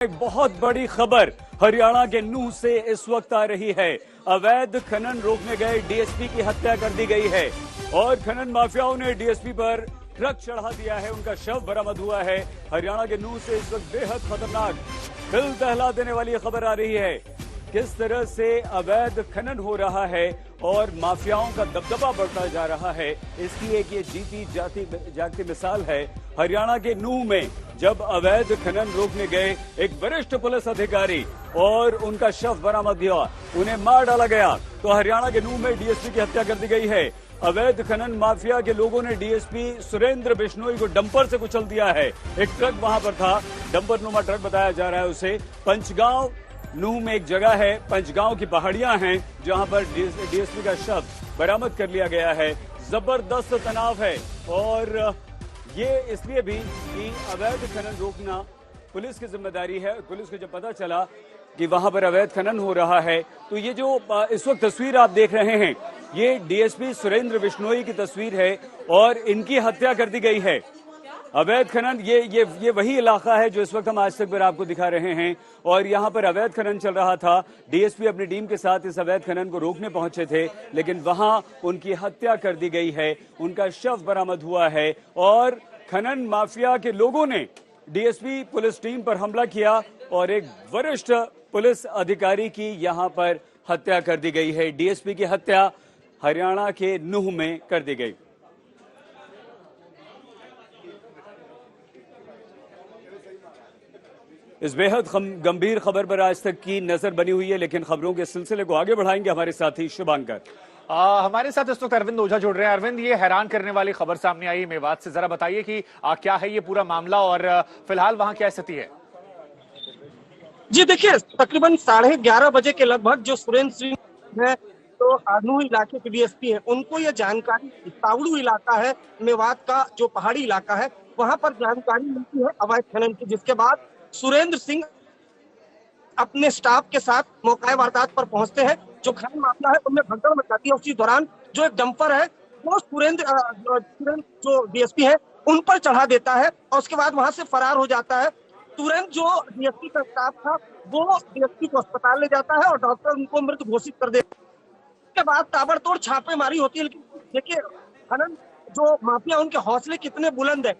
एक बहुत बड़ी खबर हरियाणा के नूंह से इस वक्त आ रही है। अवैध खनन रोकने गए डीएसपी की हत्या कर दी गई है और खनन माफियाओं ने डीएसपी पर ट्रक चढ़ा दिया है। उनका शव बरामद हुआ है। हरियाणा के नूंह से इस वक्त बेहद खतरनाक, दिल दहला देने वाली खबर आ रही है। किस तरह से अवैध खनन हो रहा है और माफियाओं का दबदबा बढ़ता जा रहा है, इसकी एक ये जीती जागती मिसाल है। हरियाणा के नूंह में जब अवैध खनन रोकने गए एक वरिष्ठ पुलिस अधिकारी और उनका शव बरामद हुआ, उन्हें मार डाला गया, तो हरियाणा के नूंह में डीएसपी की हत्या कर दी गई है। अवैध खनन माफिया के लोगों ने डीएसपी सुरेंद्र बिश्नोई को डंपर से कुचल दिया है। एक ट्रक वहां पर था, डंपर नुमा ट्रक बताया जा रहा है उसे। पंचगांव नूंह में एक जगह है, पंचगांव की पहाड़ियां हैं, जहां पर डीएसपी का शव बरामद कर लिया गया है। जबरदस्त तनाव है और ये इसलिए भी कि अवैध खनन रोकना पुलिस की जिम्मेदारी है। पुलिस को जब पता चला कि वहां पर अवैध खनन हो रहा है, तो ये जो इस वक्त तस्वीर आप देख रहे हैं, ये डीएसपी सुरेंद्र बिश्नोई की तस्वीर है और इनकी हत्या कर दी गई है। अवैध खनन ये वही इलाका है जो इस वक्त हम आज तक पर आपको दिखा रहे हैं और यहाँ पर अवैध खनन चल रहा था। डीएसपी अपनी टीम के साथ इस अवैध खनन को रोकने पहुंचे थे, लेकिन वहां उनकी हत्या कर दी गई है। उनका शव बरामद हुआ है और खनन माफिया के लोगों ने डीएसपी पुलिस टीम पर हमला किया और एक वरिष्ठ पुलिस अधिकारी की यहां पर हत्या कर दी गई है। डीएसपी की हत्या हरियाणा के नूंह में कर दी गई। इस बेहद गंभीर खबर पर आज तक की नजर बनी हुई है, लेकिन खबरों के सिलसिले को आगे बढ़ाएंगे हमारे साथी शुभांकर। हमारे साथ इस वक्त अरविंद ओझा जुड़ रहे हैं। अरविंद, ये हैरान करने वाली खबर सामने आई मेवात से, जरा बताइए कि क्या है ये पूरा मामला और फिलहाल वहां क्या स्थिति है? जी देखिए, तकरीबन 11:30 बजे के लगभग जो सुरेंद्र सिंह है, तो नूंह इलाके के डीएसपी है, उनको ये जानकारी, तावड़ू इलाका है मेवात का, जो पहाड़ी इलाका है, वहां पर जानकारी मिलती है अवैध खनन की, जिसके बाद सुरेंद्र सिंह अपने स्टाफ के साथ मौका वारदात पर पहुंचते हैं। जो खनन माफिया है उनमें भगदड़ मचाती है। उसी दौरान जो एक डंपर है वो सुरेंद्र जो डीएसपी है उन पर चढ़ा देता है और उसके बाद वहां से फरार हो जाता है। तुरंत जो डीएसपी का स्टाफ था वो डीएसपी को अस्पताल ले जाता है और डॉक्टर उनको मृत घोषित कर देता है। उसके बाद ताबड़तोड़ छापेमारी होती है। लेकिन देखिए, खनन जो माफिया उनके हौसले कितने बुलंद है।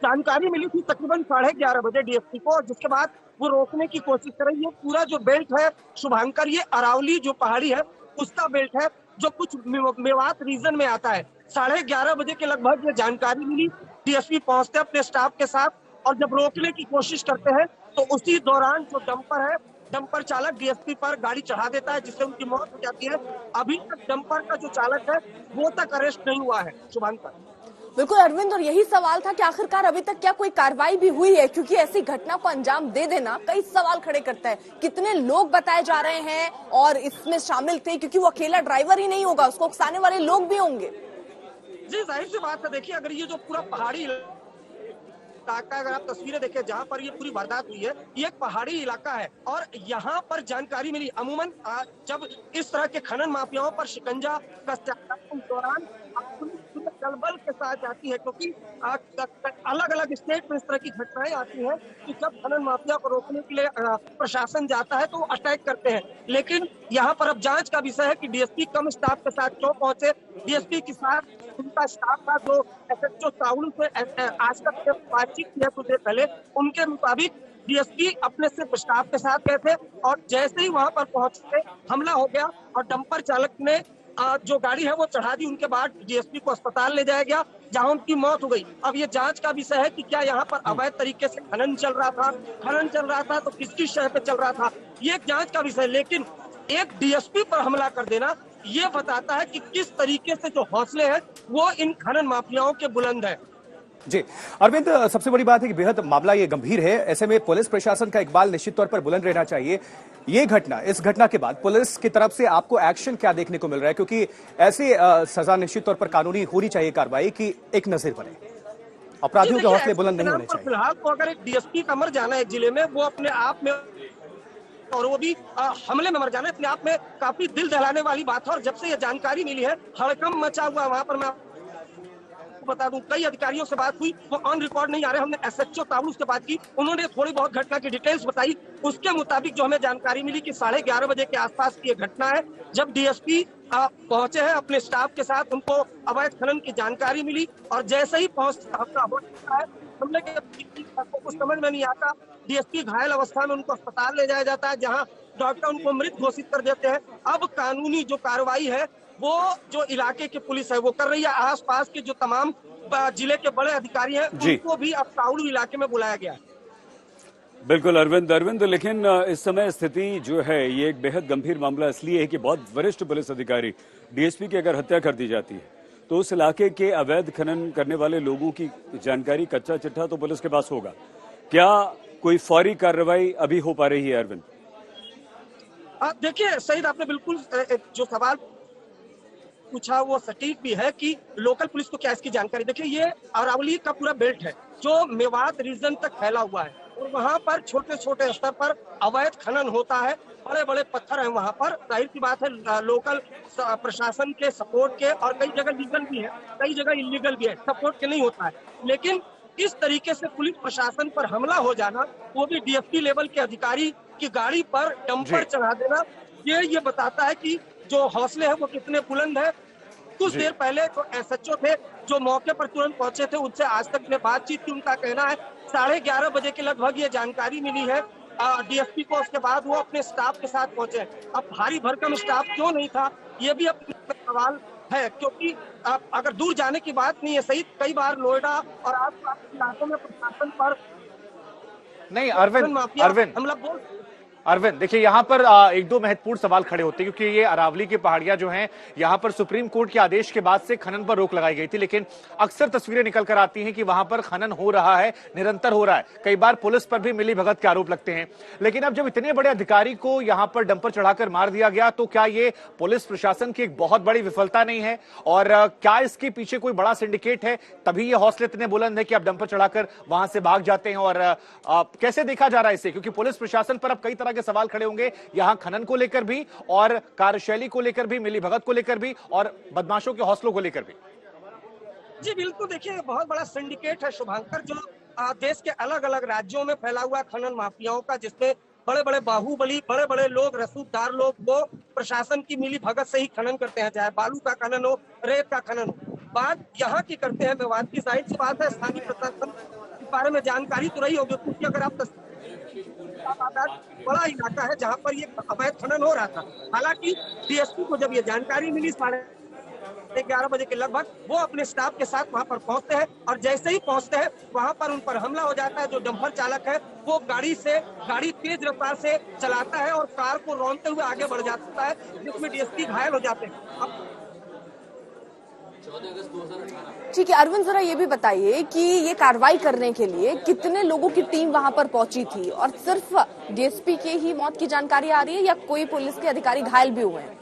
जानकारी मिली थी तकरीबन 11:30 बजे डीएसपी को, जिसके बाद वो रोकने की कोशिश कर रही है। पूरा जो बेल्ट है शुभांकर, ये अरावली जो पहाड़ी है उसका बेल्ट है, जो कुछ मेवात रीजन में आता है। 11:30 बजे के लगभग ये जानकारी मिली। डीएसपी पहुंचते हैं अपने स्टाफ के साथ और जब रोकने की कोशिश करते हैं तो उसी दौरान जो डंपर है, डंपर चालक डीएसपी पर गाड़ी चढ़ा देता है, जिससे उनकी मौत हो जाती है। अभी तक डंपर का जो चालक है वो तक अरेस्ट नहीं हुआ है। शुभांकर। बिल्कुल अरविंद, और यही सवाल था कि आखिरकार अभी तक क्या कोई कार्रवाई भी हुई है, क्योंकि ऐसी घटना को अंजाम दे देना कई सवाल खड़े करता है। कितने लोग बताए जा रहे हैं और इसमें शामिल थे, क्योंकि वो अकेला ड्राइवर ही नहीं होगा, उसको उकसाने वाले लोग भी होंगे। जी जाहिर सी बात है। देखिए, अगर ये जो पूरा पहाड़ी इलाका, अगर आप तस्वीरें देखें जहाँ पर ये पूरी वारदात हुई है, ये एक पहाड़ी इलाका है और यहाँ पर जानकारी मिली। अमूमन जब इस तरह के खनन माफियाओं पर शिकंजा कसते उस दौरान दलबल के साथ जाती है, क्योंकि अलग अलग स्टेट में इस तरह की घटनाएं आती हैं कि जब खनन माफिया को रोकने के लिए प्रशासन जाता है तो वो अटैक करते हैं। लेकिन यहाँ पर अब जांच का विषय है कि डीएसपी कम स्टाफ के साथ क्यों पहुंचे। डीएसपी के साथ उनका स्टाफ था जो एसएचओ तावड़ू से आज तक बातचीत किया कुछ देर पहले, उनके मुताबिक डीएसपी अपने सिर्फ स्टाफ के साथ गए थे और जैसे ही वहां पर पहुंचते हमला हो गया और डंपर चालक ने जो गाड़ी है वो चढ़ा दी। उनके बाद डीएसपी को अस्पताल ले जाया गया, जहां उनकी मौत हो गई। अब ये जांच का विषय है कि क्या यहाँ पर अवैध तरीके से खनन चल रहा था तो किसकी शह पे चल रहा था, ये जांच का विषय। लेकिन एक डीएसपी पर हमला कर देना ये बताता है कि किस तरीके से जो हौसले हैं वो इन खनन माफियाओं के बुलंद है। जी अरविंद, सबसे बड़ी बात है कि बेहद मामला ये गंभीर है। ऐसे में पुलिस प्रशासन का इकबाल निश्चित तौर पर बुलंद रहना चाहिए। ये घटना, इस घटना के बाद पुलिस की तरफ से आपको एक्शन क्या देखने को मिल रहा है, क्योंकि ऐसी सजा निश्चित तौर पर कानूनी होनी चाहिए कार्रवाई की एक नजर बने, अपराधियों के हौसले बुलंद नहीं होने चाहिए। फिलहाल तो अगर एक डीएसपी का मर जाना है जिले में, वो अपने आप में, और वो भी हमले में मर जाना अपने आप में काफी दिल दहलाने वाली बात है। और जब से ये जानकारी मिली है हड़कंप मचा हुआ वहां पर। मैं बता दूं, कई अधिकारियों से बात हुई, वो ऑन रिकॉर्ड नहीं आ रहे। हमने एसएचओ ताबड़ू से बात की, उन्होंने थोड़ी बहुत घटना की डिटेल्स बताई। उसके मुताबिक जो हमें जानकारी मिली कि 11:30 बजे के आसपास की ये घटना है, जब डीएसपी पहुंचे हैं अपने स्टाफ के साथ, उनको अवैध खनन की जानकारी मिली और जैसे ही हमला हो चुका है, हमले के कुछ समझ में नहीं आता। डीएसपी घायल अवस्था में उनको अस्पताल ले जाया जाता है, जहां डॉक्टर उनको मृत घोषित कर देते हैं। अब कानूनी जो कार्रवाई है वो जो इलाके की पुलिस है वो कर रही है। आसपास के जो तमाम जिले के बड़े अधिकारी हैं उनको भी अब ताउड़ू इलाके में बुलाया गया है। बिल्कुल अरविंद, लेकिन इस समय स्थिति जो है ये एक बेहद गंभीर मामला इसलिए है कि बहुत वरिष्ठ पुलिस अधिकारी डीएसपी की अगर हत्या कर दी जाती है तो उस इलाके के अवैध खनन करने वाले लोगों की जानकारी, कच्चा चिट्ठा तो पुलिस के पास होगा। क्या कोई फौरी कार्रवाई अभी हो पा रही है अरविंद? देखिए सईद, आपने बिल्कुल जो सवाल पूछा वो सटीक भी है कि लोकल पुलिस को क्या इसकी जानकारी। देखिए, ये अरावली का पूरा बेल्ट है जो मेवात रीजन तक फैला हुआ है और वहाँ पर छोटे छोटे स्तर पर अवैध खनन होता है। बड़े बड़े पत्थर हैं वहाँ पर, जाहिर सी बात है लोकल प्रशासन के सपोर्ट के, और कई जगह लीगल भी है, कई जगह इलीगल भी है, सपोर्ट के नहीं होता है। लेकिन इस तरीके से पुलिस प्रशासन पर हमला हो जाना, वो भी डीएसपी लेवल के अधिकारी की गाड़ी पर डंपर चढ़ा देना, ये बताता है कि जो हौसले हैं वो कितने बुलंद है। कुछ देर पहले जो एसएचओ थे जो मौके पर तुरंत पहुंचे थे, उनसे आज तक में बातचीत की। उनका कहना है 11:30 बजे के लगभग ये जानकारी मिली है डीएसपी को, उसके बाद वो अपने स्टाफ के साथ पहुंचे। अब भारी भरकम स्टाफ क्यों नहीं था, ये भी अपना सवाल है, क्योंकि अगर दूर जाने की बात नहीं है सही, कई बार नोएडा और आसपास के इलाकों में प्रशासन पर नहीं अरविंद देखिए, यहाँ पर एक दो महत्वपूर्ण सवाल खड़े होते हैं, क्योंकि ये अरावली की पहाड़ियां जो हैं, यहाँ पर सुप्रीम कोर्ट के आदेश के बाद से खनन पर रोक लगाई गई थी, लेकिन अक्सर तस्वीरें निकल कर आती हैं कि वहां पर खनन हो रहा है, निरंतर हो रहा है। कई बार पुलिस पर भी मिली भगत के आरोप लगते हैं। लेकिन अब जब इतने बड़े अधिकारी को यहाँ पर डंपर चढ़ाकर मार दिया गया, तो क्या ये पुलिस प्रशासन की एक बहुत बड़ी विफलता नहीं है? और क्या इसके पीछे कोई बड़ा सिंडिकेट है, तभी ये हौसले इतने बुलंद है कि आप डंपर चढ़ाकर वहां से भाग जाते हैं? और कैसे देखा जा रहा है इसे, क्योंकि पुलिस प्रशासन पर अब कई तरह के सवाल खड़े होंगे, यहां खनन को लेकर भी और कार्यशैली को लेकर भी, मिली भगत को लेकर भी और बदमाशों के हौसलों को लेकर भी। जी बिल्कुल, देखिए बहुत बड़ा सिंडिकेट है शुभांकर, जो देश के अलग अलग राज्यों में फैला हुआ खनन माफियाओं का, जिसमें बड़े बड़े बाहुबली, बड़े बड़े लोग, रसूखदार लोग, वो प्रशासन की मिली भगत से ही खनन करते हैं, चाहे बालू का खनन हो, रेत का खनन हो। बात यहाँ की करते हैं मेवात की, जाहिर सी बात है स्थानीय प्रशासन के बारे में जानकारी तो रही होगी, क्योंकि अगर आप बड़ा इलाका है जहाँ पर ये अवैध खनन हो रहा था। हालांकि डीएसपी को जब ये जानकारी मिली 11:30 बजे के लगभग, वो अपने स्टाफ के साथ वहां पर पहुंचते हैं और जैसे ही पहुंचते हैं वहां पर उन पर हमला हो जाता है। जो डंपर चालक है वो गाड़ी तेज रफ्तार से चलाता है और कार को रौंदते हुए आगे बढ़ जाता है, जिसमें डीएसपी घायल हो जाते हैं। ठीक है अरविंद, जरा ये भी बताइए कि ये कार्रवाई करने के लिए कितने लोगों की टीम वहां पर पहुंची थी, और सिर्फ डीएसपी के ही मौत की जानकारी आ रही है या कोई पुलिस के अधिकारी घायल भी हुए हैं?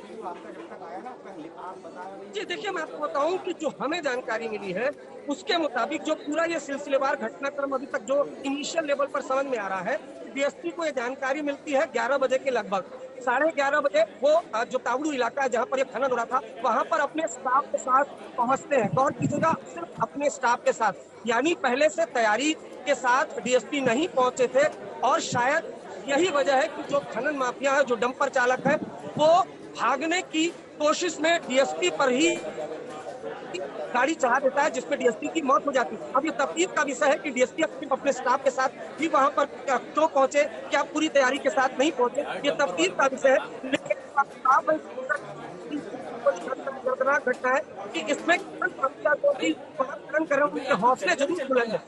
जी देखिए, मैं आपको बताऊं कि जो हमें जानकारी मिली है उसके मुताबिक जो पूरा ये सिलसिलेवार घटनाक्रम अभी तक जो इनिशियल लेवल पर समझ में आ रहा है, डीएसपी को ये जानकारी मिलती है 11 बजे के लगभग। 11:30 बजे वो जो तावड़ू इलाका है जहाँ पर ये खनन हो रहा था, वहाँ पर अपने स्टाफ के साथ पहुँचते हैं। गौर कीजिएगा, सिर्फ अपने स्टाफ के साथ, यानी पहले से तैयारी के साथ डीएसपी नहीं पहुंचे थे। और शायद यही वजह है कि जो खनन माफिया है, जो डंपर चालक है, वो भागने की कोशिश में डीएसपी पर ही गाड़ी चढ़ा देता है, जिसमें डीएसपी की मौत हो जाती है। अब ये तफ्तीश का विषय है कि डीएसपी अपने स्टाफ के साथ भी वहां पर क्यों पहुंचे, क्या पूरी तैयारी के साथ नहीं पहुंचे, ये तफ्तीश का विषय है। लेकिन घटना है कि इसमें खनन कर रहे हैं, उनके हौसले जरूर बुलंद है।